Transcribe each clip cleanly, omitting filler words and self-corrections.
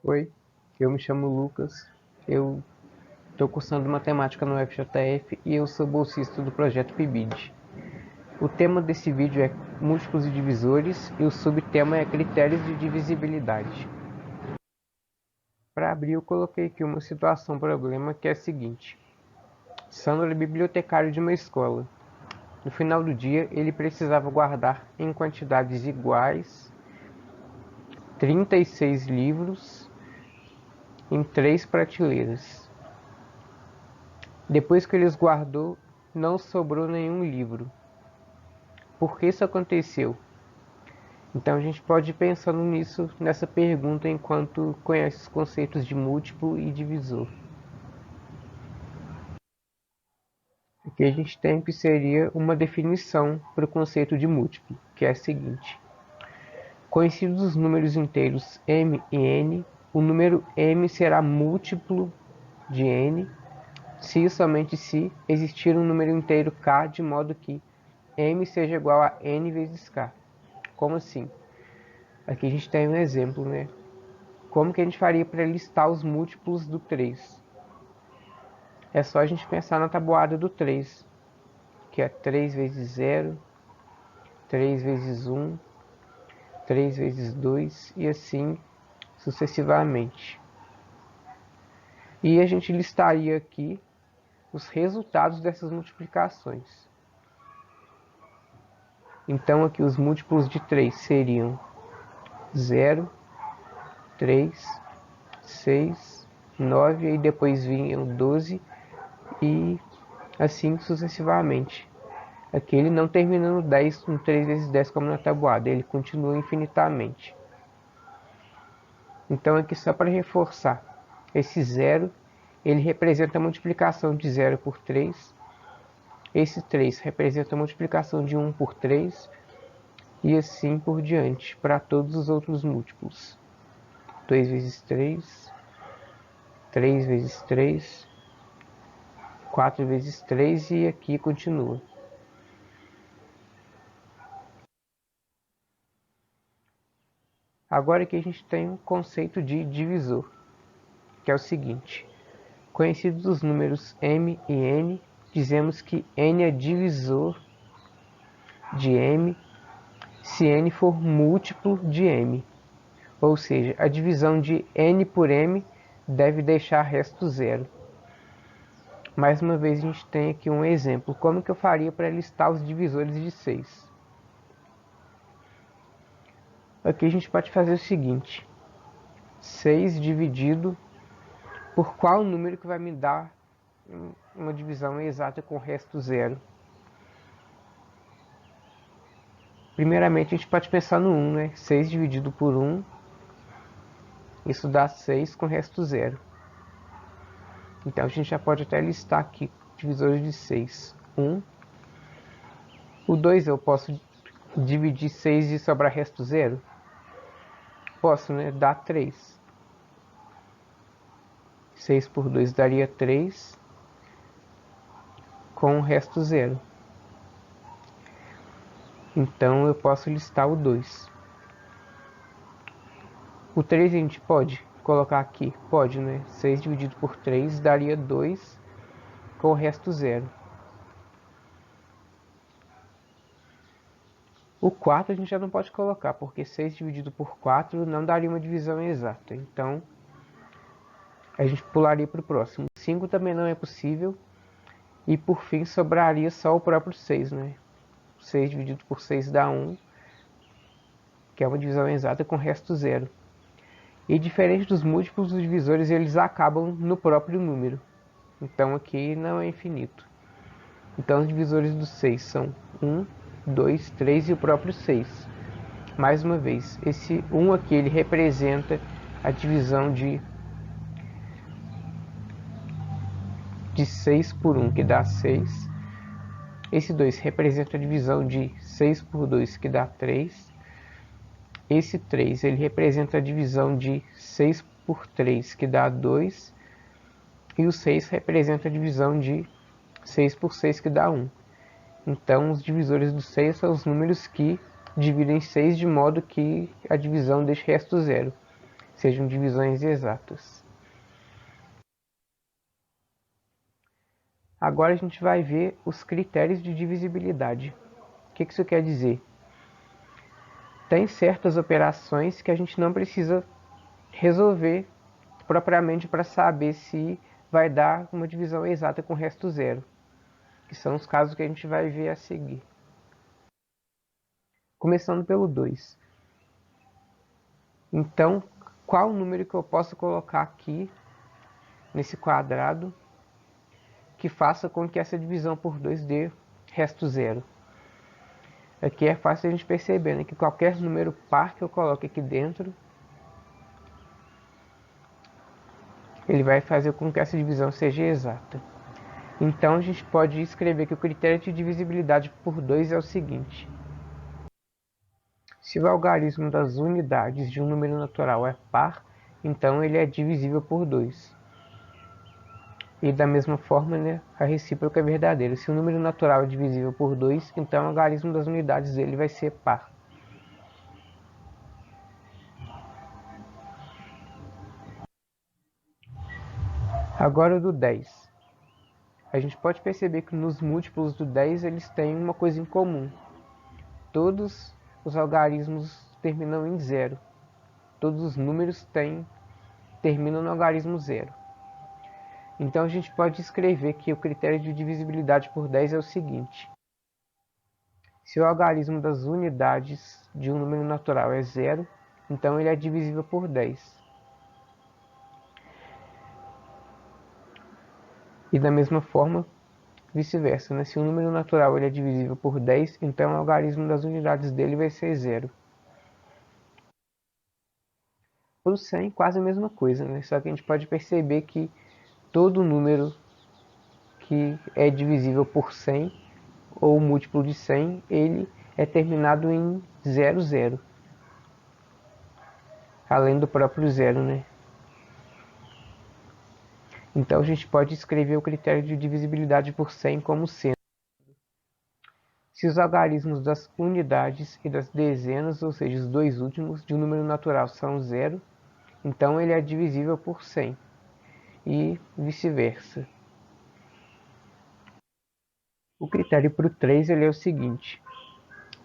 Oi, eu me chamo Lucas, eu estou cursando matemática no FJF e eu sou bolsista do projeto PIBID. O tema desse vídeo é múltiplos e divisores e o subtema é critérios de divisibilidade. Para abrir, eu coloquei aqui uma situação problema que é a seguinte. Sandro é bibliotecário de uma escola. No final do dia, ele precisava guardar em quantidades iguais 36 livros em 3 prateleiras. Depois que ele os guardou, não sobrou nenhum livro. Por que isso aconteceu? Então a gente pode ir pensando nisso, nessa pergunta, enquanto conhece os conceitos de múltiplo e divisor. O que a gente tem que seria uma definição para o conceito de múltiplo, que é a seguinte. Conhecidos os números inteiros m e n, o número m será múltiplo de n, se e somente se existir um número inteiro k, de modo que m seja igual a n vezes k. Como assim? Aqui a gente tem um exemplo, né? Como que a gente faria para listar os múltiplos do 3? É só a gente pensar na tabuada do 3, que é 3 vezes 0, 3 vezes 1, 3 vezes 2 e assim sucessivamente. E a gente listaria aqui os resultados dessas multiplicações. Então aqui os múltiplos de 3 seriam 0, 3, 6, 9, e depois vinham 12 e assim sucessivamente. Aqui ele não termina no 10, no 3 vezes 10 como na tabuada, ele continua infinitamente. Então aqui só para reforçar, esse 0, ele representa a multiplicação de 0 por 3, esse 3 representa a multiplicação de 1 por 3, e assim por diante, para todos os outros múltiplos. 2 vezes 3, 3 vezes 3, 4 vezes 3 e aqui continua. Agora aqui a gente tem um conceito de divisor, que é o seguinte. Conhecidos os números m e n, dizemos que n é divisor de m se n for múltiplo de m. Ou seja, a divisão de n por m deve deixar resto zero. Mais uma vez a gente tem aqui um exemplo. Como que eu faria para listar os divisores de 6? Aqui a gente pode fazer o seguinte. 6 dividido por qual número que vai me dar uma divisão exata com resto zero? Primeiramente a gente pode pensar no 1, né? 6 dividido por 1, isso dá 6 com resto zero. Então a gente já pode até listar aqui divisores de 6. 1. O 2 eu posso dividir 6 e sobrar resto zero? Posso, né? Dá 3. 6 por 2 daria 3 com resto zero. Então eu posso listar o 2. O 3 a gente pode colocar aqui? Pode, né? 6 dividido por 3 daria 2 com o resto zero. O 4 a gente já não pode colocar, porque 6 dividido por 4 não daria uma divisão exata. Então a gente pularia para o próximo. 5 também não é possível. E por fim sobraria só o próprio 6, né? 6 dividido por 6 dá 1, que é uma divisão exata com resto zero. E diferente dos múltiplos, os divisores eles acabam no próprio número. Então aqui não é infinito. Então os divisores do 6 são 1, 2, 3 e o próprio 6. Mais uma vez, esse 1 aqui ele representa a divisão de 6 por 1, que dá 6. Esse 2 representa a divisão de 6 por 2, que dá 3. Esse 3 ele representa a divisão de 6 por 3, que dá 2. E o 6 representa a divisão de 6 por 6, que dá 1. Então, os divisores do 6 são os números que dividem 6 de modo que a divisão deixe resto zero. sejam divisões exatas. Agora a gente vai ver os critérios de divisibilidade. O que isso quer dizer? Tem certas operações que a gente não precisa resolver propriamente para saber se vai dar uma divisão exata com resto zero, que são os casos que a gente vai ver a seguir. Começando pelo 2. Então, qual o número que eu posso colocar aqui nesse quadrado que faça com que essa divisão por 2 dê resto zero? Aqui é fácil a gente perceber, né, que qualquer número par que eu coloque aqui dentro, ele vai fazer com que essa divisão seja exata. Então a gente pode escrever que o critério de divisibilidade por 2 é o seguinte: se o algarismo das unidades de um número natural é par, então ele é divisível por 2. E da mesma forma, né, a recíproca é verdadeira. Se o número natural é divisível por 2, então o algarismo das unidades dele vai ser par. Agora do 10. A gente pode perceber que nos múltiplos do 10 eles têm uma coisa em comum. Todos os algarismos terminam em zero. Todos os números terminam no algarismo zero. Então a gente pode escrever que o critério de divisibilidade por 10 é o seguinte: se o algarismo das unidades de um número natural é zero, então ele é divisível por 10. E da mesma forma, vice-versa, né? Se o número natural ele é divisível por 10, então o algarismo das unidades dele vai ser zero. Para o 100, quase a mesma coisa, né? Só que a gente pode perceber que todo número que é divisível por 100 ou múltiplo de 100, ele é terminado em 00, além do próprio zero, né? Então a gente pode escrever o critério de divisibilidade por 100 como sendo: se os algarismos das unidades e das dezenas, ou seja, os dois últimos, de um número natural são zero, então ele é divisível por 100, e vice-versa. O critério para o 3 ele é o seguinte: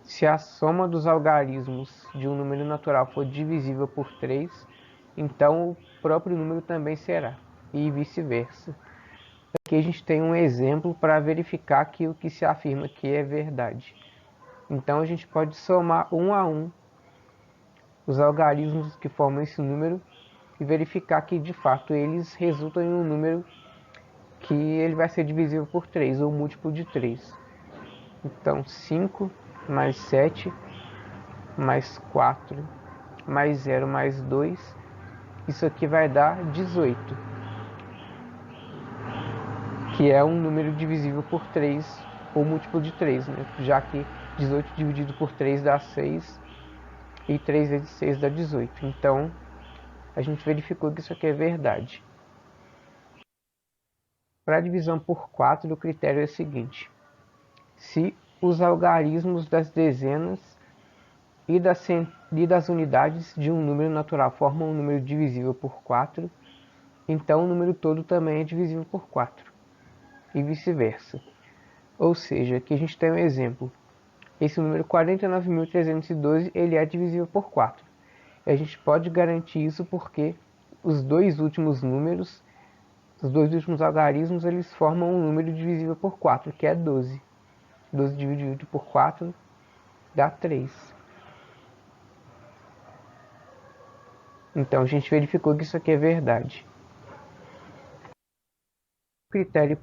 se a soma dos algarismos de um número natural for divisível por 3, então o próprio número também será, e vice-versa. Aqui a gente tem um exemplo para verificar que o que se afirma aqui é verdade. Então a gente pode somar um a um os algarismos que formam esse número e verificar que de fato eles resultam em um número que ele vai ser divisível por 3, ou múltiplo de 3. Então 5 mais 7 mais 4 mais 0 mais 2, isso aqui vai dar 18, que é um número divisível por 3, ou múltiplo de 3, né? Já que 18 dividido por 3 dá 6, e 3 vezes 6 dá 18. Então, a gente verificou que isso aqui é verdade. Para a divisão por 4, o critério é o seguinte: se os algarismos das dezenas e das unidades de um número natural formam um número divisível por 4, então o número todo também é divisível por 4, e vice-versa. Ou seja, aqui a gente tem um exemplo: esse número 49.312 ele é divisível por 4. E a gente pode garantir isso porque os dois últimos números, os dois últimos algarismos, eles formam um número divisível por 4, que é 12. 12 dividido por 4 dá 3. Então a gente verificou que isso aqui é verdade. O critério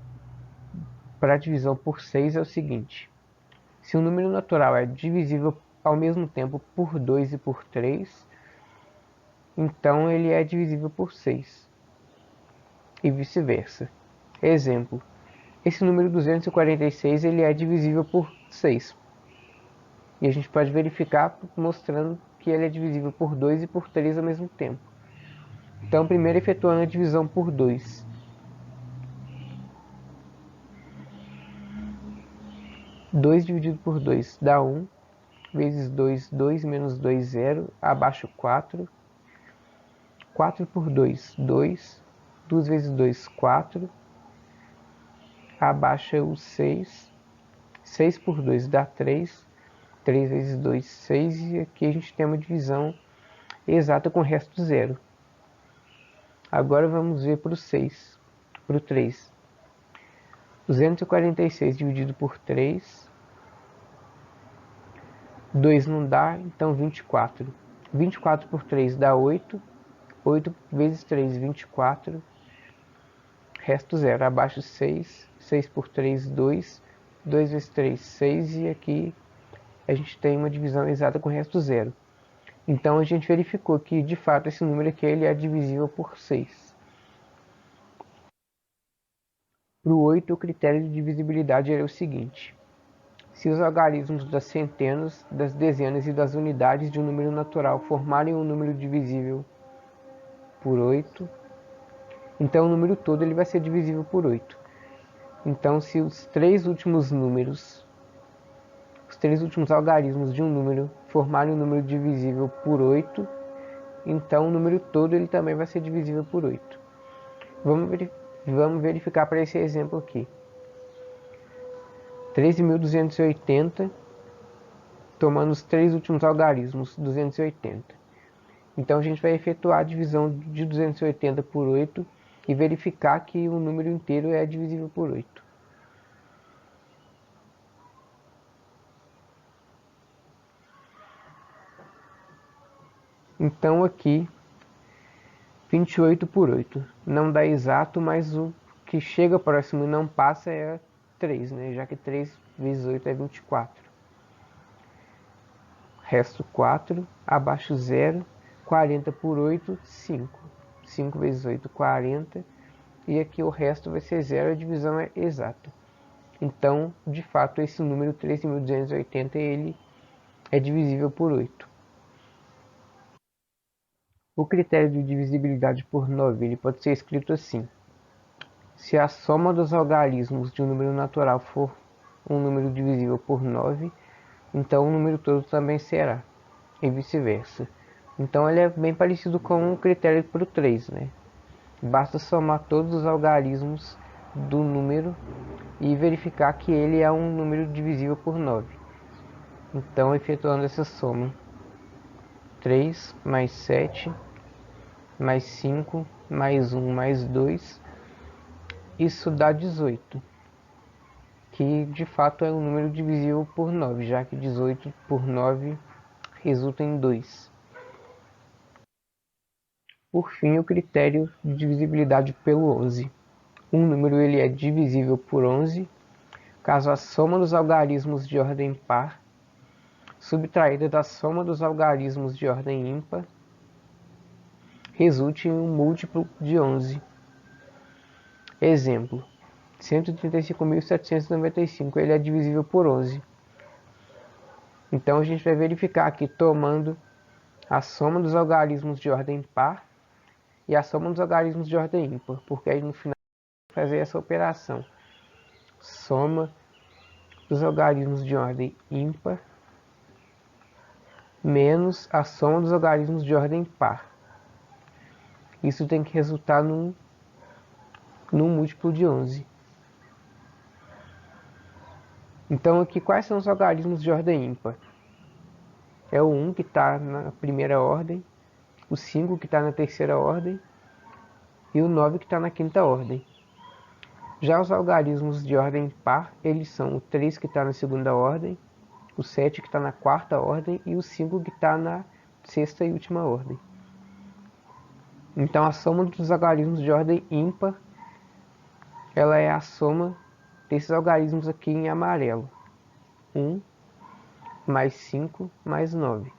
para a divisão por 6 é o seguinte: se um número natural é divisível ao mesmo tempo por 2 e por 3, então ele é divisível por 6, e vice-versa. Exemplo: esse número 246 ele é divisível por 6. E a gente pode verificar mostrando que ele é divisível por 2 e por 3 ao mesmo tempo. Então, primeiro efetuando a divisão por 2. 2 dividido por 2 dá 1, vezes 2, 2, menos 2, 0, abaixo 4. 4 por 2, 2. 2 vezes 2, 4. Abaixa o 6. 6 por 2 dá 3. 3 vezes 2, 6. E aqui a gente tem uma divisão exata com o resto zero. Agora vamos ver para o 6. Para o 3. 246 dividido por 3. 2 não dá, então 24. 24 por 3 dá 8. 8 vezes 3, 24. Resto zero. Abaixo 6. 6 por 3, 2. 2 vezes 3, 6. E aqui a gente tem uma divisão exata com o resto zero. Então a gente verificou que de fato esse número aqui ele é divisível por 6. Para o 8, o critério de divisibilidade era o seguinte: se os algarismos das centenas, das dezenas e das unidades de um número natural formarem um número divisível por 8, então o número todo ele vai ser divisível por 8. Então, se os três últimos algarismos de um número formarem um número divisível por 8, então o número todo ele também vai ser divisível por 8. Vamos verificar para esse exemplo aqui. 13.280, tomando os três últimos algarismos, 280. Então a gente vai efetuar a divisão de 280 por 8 e verificar que o número inteiro é divisível por 8. Então aqui 28 por 8 não dá exato, mas o que chega próximo e não passa é 3, né? Já que 3 vezes 8 é 24. Resto 4, abaixo 0, 40 por 8, 5. 5 vezes 8, 40. E aqui o resto vai ser 0, a divisão é exata. Então, de fato, esse número 13.280 ele é divisível por 8. O critério de divisibilidade por 9 ele pode ser escrito assim: se a soma dos algarismos de um número natural for um número divisível por 9, então o número todo também será, e vice-versa. Então ele é bem parecido com o critério para o 3, né? Basta somar todos os algarismos do número e verificar que ele é um número divisível por 9. Então, efetuando essa soma, 3 mais 7 mais 5 mais 1 mais 2, isso dá 18, que de fato é um número divisível por 9, já que 18 por 9 resulta em 2. Por fim, o critério de divisibilidade pelo 11. Um número ele é divisível por 11 caso a soma dos algarismos de ordem par, subtraída da soma dos algarismos de ordem ímpar, resulte em um múltiplo de 11. Exemplo: 135.795 ele é divisível por 11. Então a gente vai verificar aqui tomando a soma dos algarismos de ordem par e a soma dos algarismos de ordem ímpar, porque aí no final fazer essa operação: soma dos algarismos de ordem ímpar menos a soma dos algarismos de ordem par. Isso tem que resultar num múltiplo de 11. Então aqui quais são os algarismos de ordem ímpar? É o 1 que está na primeira ordem, o 5 que está na terceira ordem e o 9 que está na quinta ordem. Já os algarismos de ordem par, eles são o 3 que está na segunda ordem, o 7 que está na quarta ordem e o 5 que está na sexta e última ordem. Então a soma dos algarismos de ordem ímpar, ela é a soma desses algarismos aqui em amarelo. 1 mais 5 mais 9.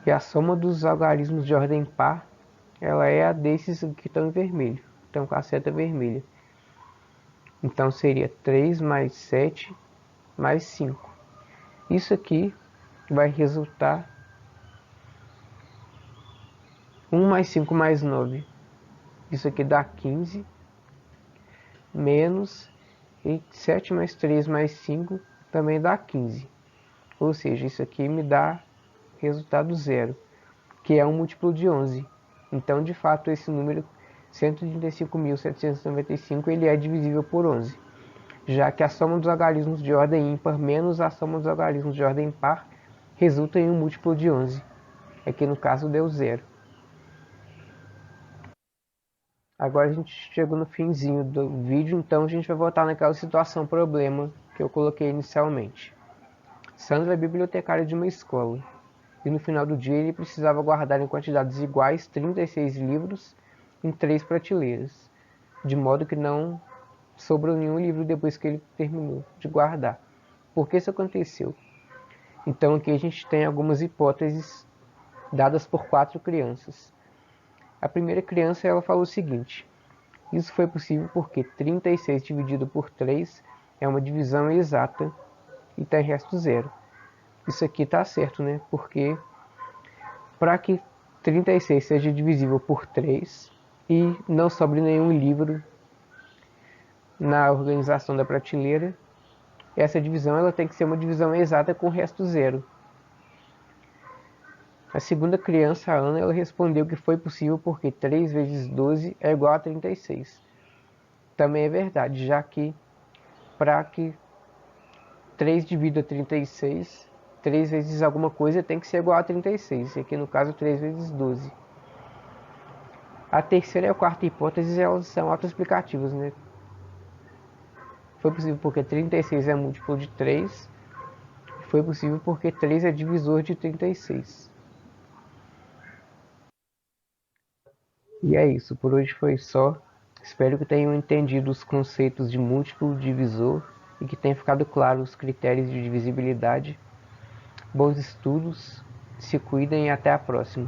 E a soma dos algarismos de ordem par, ela é a desses que estão em vermelho, estão com a seta vermelha. Então seria 3 mais 7 mais 5. Isso aqui vai resultar 1 mais 5 mais 9. Isso aqui dá 15. Menos 7 mais 3 mais 5 também dá 15. Ou seja, isso aqui me dá resultado zero. que é um múltiplo de 11. Então, de fato, esse número 135.795 ele é divisível por 11, já que a soma dos algarismos de ordem ímpar menos a soma dos algarismos de ordem par resulta em um múltiplo de 11. Aqui no caso deu 0. Agora a gente chegou no finzinho do vídeo, então a gente vai voltar naquela situação problema que eu coloquei inicialmente. Sandro é bibliotecário de uma escola, e no final do dia ele precisava guardar em quantidades iguais 36 livros em 3 prateleiras, de modo que não sobrou nenhum livro depois que ele terminou de guardar. Por que isso aconteceu? Então aqui a gente tem algumas hipóteses dadas por 4 crianças. A primeira criança ela falou o seguinte: isso foi possível porque 36 dividido por 3 é uma divisão exata e tem resto zero. Isso aqui está certo, né? Porque para que 36 seja divisível por 3 e não sobre nenhum livro na organização da prateleira, essa divisão ela tem que ser uma divisão exata com resto zero. A segunda criança, a Ana, ela respondeu que foi possível porque 3 vezes 12 é igual a 36. Também é verdade, já que para que 3 divida 36, 3 vezes alguma coisa tem que ser igual a 36. E aqui no caso 3 vezes 12. A terceira e a quarta hipótese elas são autoexplicativas, né? Foi possível porque 36 é múltiplo de 3. Foi possível porque 3 é divisor de 36. E é isso, por hoje foi só. Espero que tenham entendido os conceitos de múltiplo, divisor e que tenham ficado claros os critérios de divisibilidade. Bons estudos, se cuidem e até a próxima.